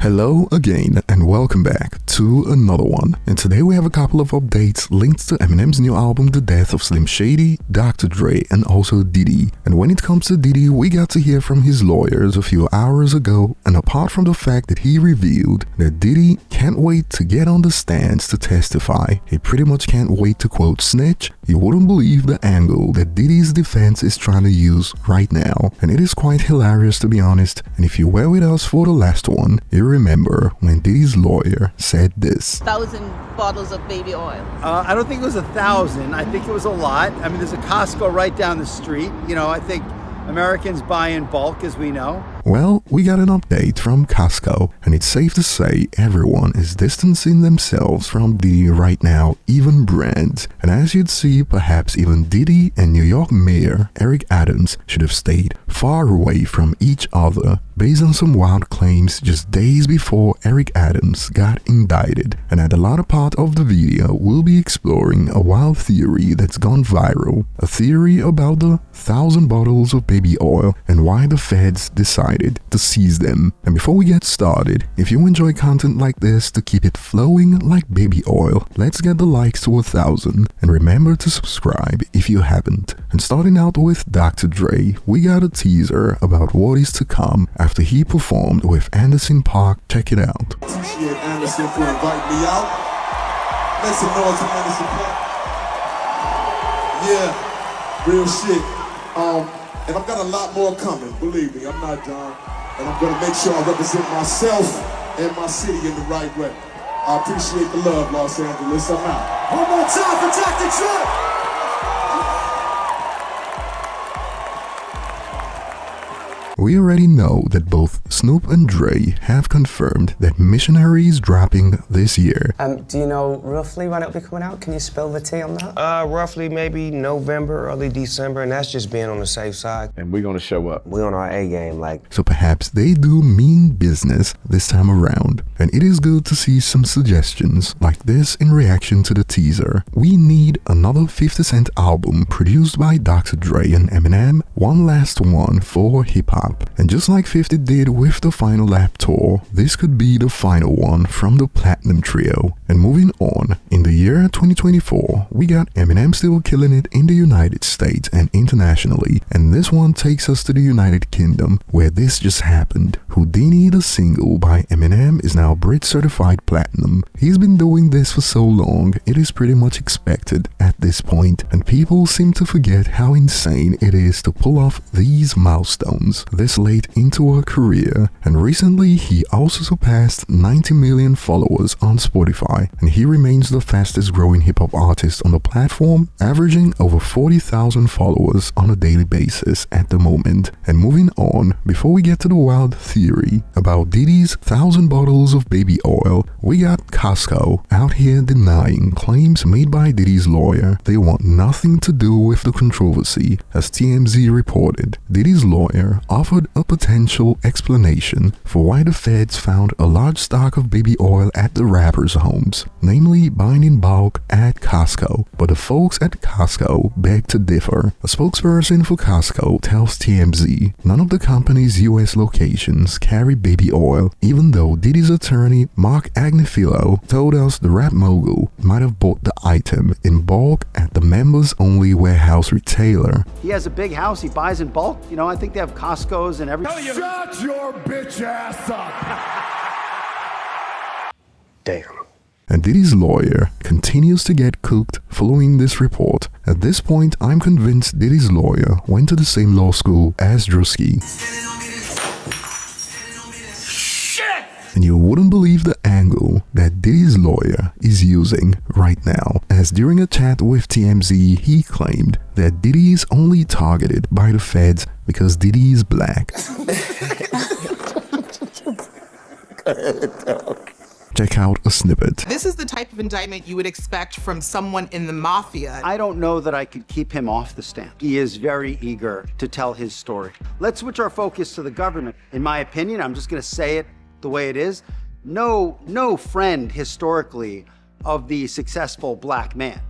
Hello again and welcome back to another one. And today we have a couple of updates linked to Eminem's new album The Death of Slim Shady, Dr. Dre and also Diddy. And when it comes to Diddy, we got to hear from his lawyers a few hours ago, and apart from the fact that he revealed that Diddy can't wait to get on the stands to testify, he pretty much can't wait to quote Snitch, you wouldn't believe the angle that Diddy's defense is trying to use right now. And it is quite hilarious, to be honest, and if you were with us for the last one, you remember when Diddy's lawyer said this. 1,000 bottles of baby oil. I don't think it was 1,000. I think it was a lot. I mean, there's a Costco right down the street. You know, I think Americans buy in bulk, as we know. Well, we got an update from Costco, and it's safe to say everyone is distancing themselves from Diddy right now, even brands. And as you'd see, perhaps even Diddy and New York Mayor Eric Adams should have stayed far away from each other based on some wild claims just days before Eric Adams got indicted. And at the latter part of the video, we'll be exploring a wild theory that's gone viral, a theory about the 1,000 bottles of baby oil and why the feds decided to seize them. And before we get started, if you enjoy content like this to keep it flowing like baby oil, let's get the likes to 1,000, and remember to subscribe if you haven't. And starting out with Dr. Dre, we got a teaser about what is to come after he performed with Anderson .Paak. Check it out. Appreciate Anderson for inviting me out. Make some noise for Anderson .Paak. Yeah, real shit. And I've got a lot more coming, believe me, I'm not done. And I'm gonna make sure I represent myself and my city in the right way. I appreciate the love, Los Angeles. I'm out. One more time for Dr. Dre! We already know that both Snoop and Dre have confirmed that Missionary is dropping this year. Do you know roughly when it'll be coming out? Can you spill the tea on that? Roughly maybe November, early December, and that's just being on the safe side. And we're gonna show up. We're on our A game, like. So perhaps they do mean business this time around. And it is good to see some suggestions like this in reaction to the teaser. We need another 50 Cent album produced by Dr. Dre and Eminem, one last one for hip-hop. And just like 50 did with the Final Lap tour, this could be the final one from the Platinum Trio. And moving on, in the year 2024, we got Eminem still killing it in the United States and internationally, and this one takes us to the United Kingdom, where this just happened. Houdini, the single by Eminem, is now Brit certified platinum. He's been doing this for so long, it is pretty much expected at this point, and people seem to forget how insane it is to pull off these milestones this late into a career. And recently he also surpassed 90 million followers on Spotify, and he remains the fastest growing hip-hop artist on the platform, averaging over 40,000 followers on a daily basis at the moment. And moving on, before we get to the wild theory about Diddy's 1,000 bottles of baby oil, we got Costco out here denying claims made by Diddy's lawyer. They want nothing to do with the controversy. As TMZ reported, Diddy's lawyer offered a potential explanation for why the feds found a large stock of baby oil at the rapper's homes, namely buying in bulk at Costco. But the folks at Costco beg to differ. A spokesperson for Costco tells TMZ none of the company's US locations carry baby oil, even though Diddy's attorney Mark Agnifilo told us the rap mogul might have bought the item in bulk at the members-only warehouse retailer. He has a big house, he buys in bulk. You know, I think they have Costco's and everything. Shut your bitch ass up! Damn. And Diddy's lawyer continues to get cooked following this report. At this point, I'm convinced Diddy's lawyer went to the same law school as Drewski. And you wouldn't believe the angle that Diddy's lawyer is using right now, as during a chat with TMZ, he claimed that Diddy is only targeted by the feds because Diddy is black. Check out a snippet. This is the type of indictment you would expect from someone in the mafia. I don't know that I could keep him off the stand. He is very eager to tell his story. Let's switch our focus to the government. In my opinion, I'm just gonna say it the way it is. No friend historically of the successful black man,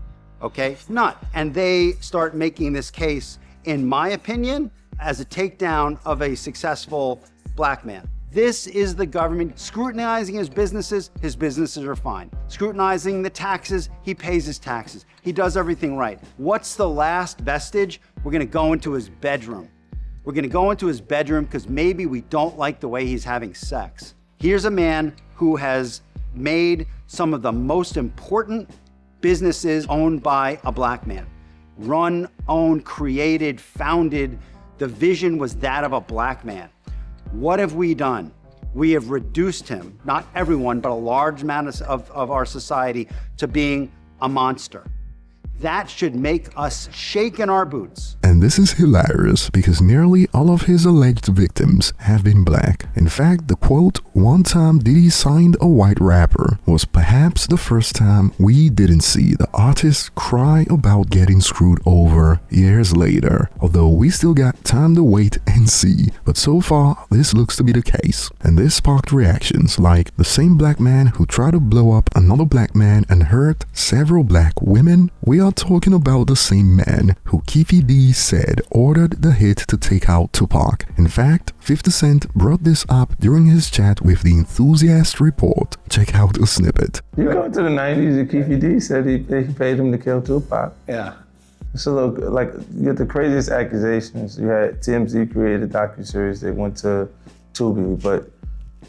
okay? None. And they start making this case, in my opinion, as a takedown of a successful black man. This is the government scrutinizing his businesses are fine. Scrutinizing the taxes, he pays his taxes. He does everything right. What's the last vestige? We're gonna go into his bedroom. We're gonna go into his bedroom because maybe we don't like the way he's having sex. Here's a man who has made some of the most important businesses owned by a black man. Run, owned, created, founded. The vision was that of a black man. What have we done? We have reduced him, not everyone, but a large amount of our society, to being a monster. That should make us shake in our boots. And this is hilarious because nearly all of his alleged victims have been black. In fact, the quote, "one time Diddy signed a white rapper," was perhaps the first time we didn't see the artist cry about getting screwed over years later. Although we still got time to wait and see. But so far, this looks to be the case. And this sparked reactions like the same black man who tried to blow up another black man and hurt several black women. We are talking about the same man who Keefy D said ordered the hit to take out Tupac. In fact, 50 Cent brought this up during his chat with the Enthusiast Report. Check out a snippet. You go to the 90s and Keefy D said he paid him to kill Tupac. Yeah. So look, like, you get the craziest accusations. You had TMZ created a docuseries, they went to Tubi, but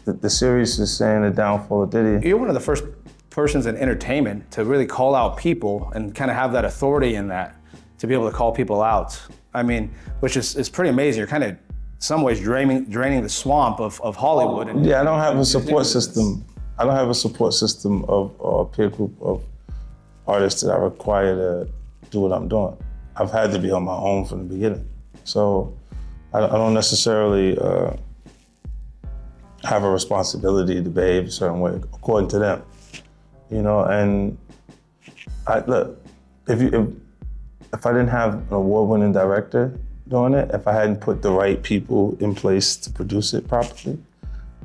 the series is saying the downfall of Diddy. You're one of the first persons in entertainment to really call out people and kind of have that authority in that, to be able to call people out. I mean, which is pretty amazing. You're kind of, in some ways, draining the swamp of Hollywood. And yeah, I don't have a support system. I don't have a support system of a peer group of artists that I require to do what I'm doing. I've had to be on my own from the beginning. So I don't necessarily have a responsibility to behave a certain way, according to them. You know, and look, if I didn't have an award-winning director doing it, if I hadn't put the right people in place to produce it properly,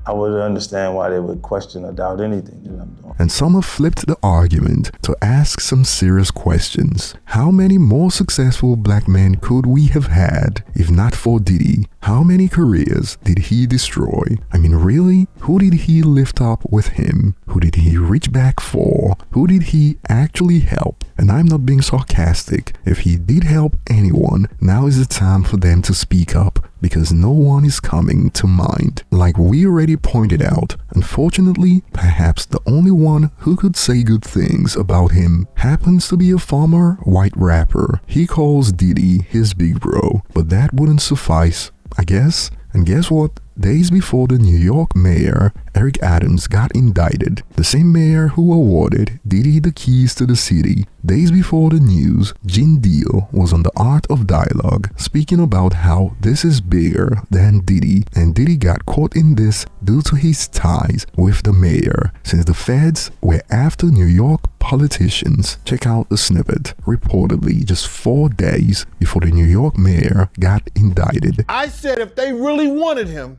I would understand why they would question or doubt anything that I'm doing. And some have flipped the argument to ask some serious questions. How many more successful black men could we have had if not for Diddy? How many careers did he destroy? I mean, really? Who did he lift up with him? Who did he reach back for? Who did he actually help? And I'm not being sarcastic. If he did help anyone, now is the time for them to speak up, because no one is coming to mind. Like we already pointed out, unfortunately, perhaps the only one who could say good things about him happens to be a former white rapper. He calls Diddy his big bro, but that wouldn't suffice, I guess. And guess what? Days before the New York mayor, Eric Adams, got indicted, the same mayor who awarded Diddy the keys to the city. Days before the news, Gene Deal was on the Art of Dialogue, speaking about how this is bigger than Diddy, and Diddy got caught in this due to his ties with the mayor, since the feds were after New York politicians. Check out the snippet. Reportedly, just 4 days before the New York mayor got indicted. I said if they really wanted him,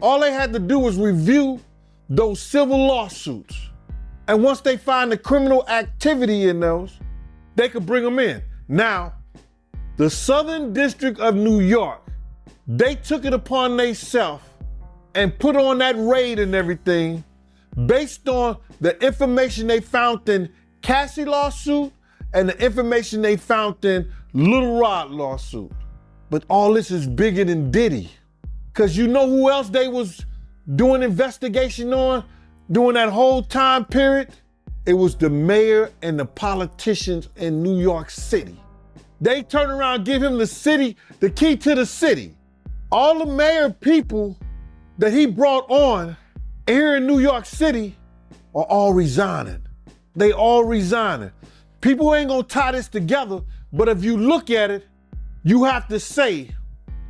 all they had to do was review those civil lawsuits. And once they find the criminal activity in those, they could bring him in. Now, the Southern District of New York, they took it upon themselves and put on that raid and everything based on the information they found in Cassie lawsuit and the information they found in Little Rod lawsuit. But all this is bigger than Diddy. Cause you know who else they was doing investigation on during that whole time period? It was the mayor and the politicians in New York City. They turn around and give him the key to the city. All the mayor people that he brought on here in New York City are all resigning. They all resigning. People ain't gonna tie this together, but if you look at it, you have to say,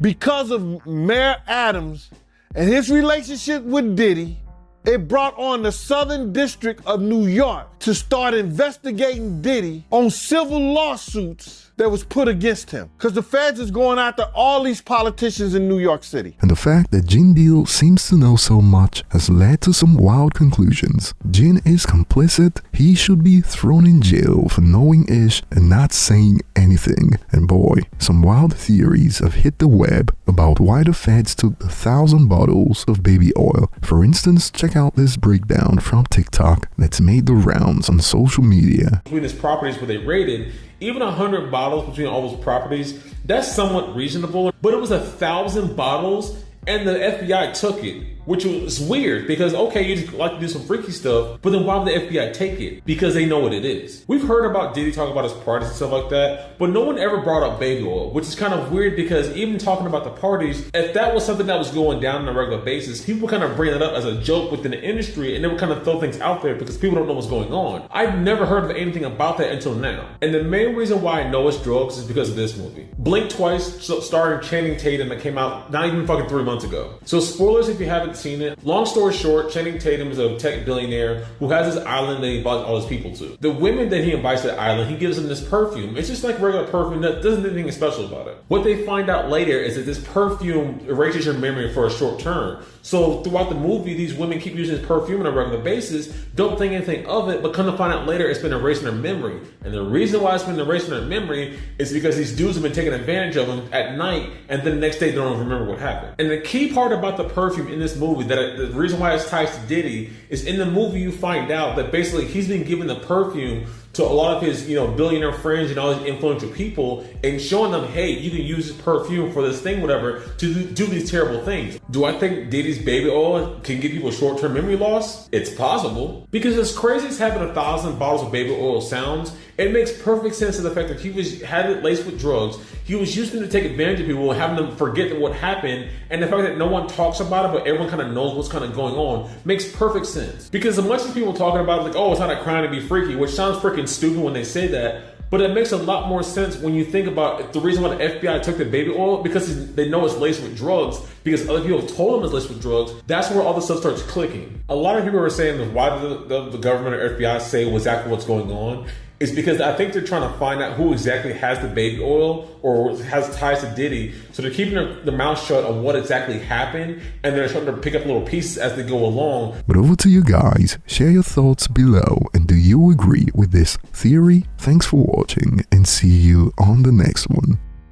because of Mayor Adams and his relationship with Diddy, it brought on the Southern District of New York to start investigating Diddy on civil lawsuits that was put against him. Because the feds is going after all these politicians in New York City. And the fact that Gin Deal seems to know so much has led to some wild conclusions. Gin is complicit, he should be thrown in jail for knowing ish and not saying anything. And boy, some wild theories have hit the web about why the feds took 1,000 bottles of baby oil. For instance, check out this breakdown from TikTok that's made the rounds on social media. Between his properties where they raided, even 100 bottles between all those properties, that's somewhat reasonable. But it was 1,000 bottles and the FBI took it, which was weird because, okay, you just like to do some freaky stuff, but then why would the FBI take it? Because they know what it is. We've heard about Diddy talk about his parties and stuff like that, but no one ever brought up baby oil, which is kind of weird because even talking about the parties, if that was something that was going down on a regular basis, people kind of bring it up as a joke within the industry and they would kind of throw things out there because people don't know what's going on. I've never heard of anything about that until now. And the main reason why I know it's drugs is because of this movie. Blink Twice, starring Channing Tatum, that came out not even fucking 3 months ago. So spoilers if you haven't seen it. Long story short, Channing Tatum is a tech billionaire who has this island that he invites all his people to. The women that he invites to the island, he gives them this perfume. It's just like regular perfume that doesn't have anything special about it. What they find out later is that this perfume erases your memory for a short term. So throughout the movie, these women keep using this perfume on a regular basis, don't think anything of it, but come to find out later it's been erasing their memory. And the reason why it's been erasing their memory is because these dudes have been taking advantage of them at night, and then the next day they don't remember what happened. And the key part about the perfume in this movie, that the reason why it's tied to Diddy, is in the movie you find out that basically he's been giving the perfume to a lot of his, billionaire friends and all these influential people and showing them, hey, you can use this perfume for this thing, whatever, to do these terrible things. Do I think Diddy's baby oil can give people short-term memory loss? It's possible. Because as crazy as having 1,000 bottles of baby oil sounds, it makes perfect sense to the fact that he had it laced with drugs. He was using it to take advantage of people, having them forget what happened, and the fact that no one talks about it, but everyone kind of knows what's kind of going on, makes perfect sense. Because as much as people talking about it, like, oh, it's not a crime to be freaky, which sounds freaking stupid when they say that, but it makes a lot more sense when you think about the reason why the FBI took the baby oil, because they know it's laced with drugs, because other people have told them it's laced with drugs. That's where all the stuff starts clicking. A lot of people are saying that why did the government or FBI say exactly what's going on? Is because I think they're trying to find out who exactly has the baby oil or has ties to Diddy. So they're keeping their mouth shut on what exactly happened, and they're trying to pick up little pieces as they go along. But over to you guys. Share your thoughts below, and do you agree with this theory? Thanks for watching, and see you on the next one.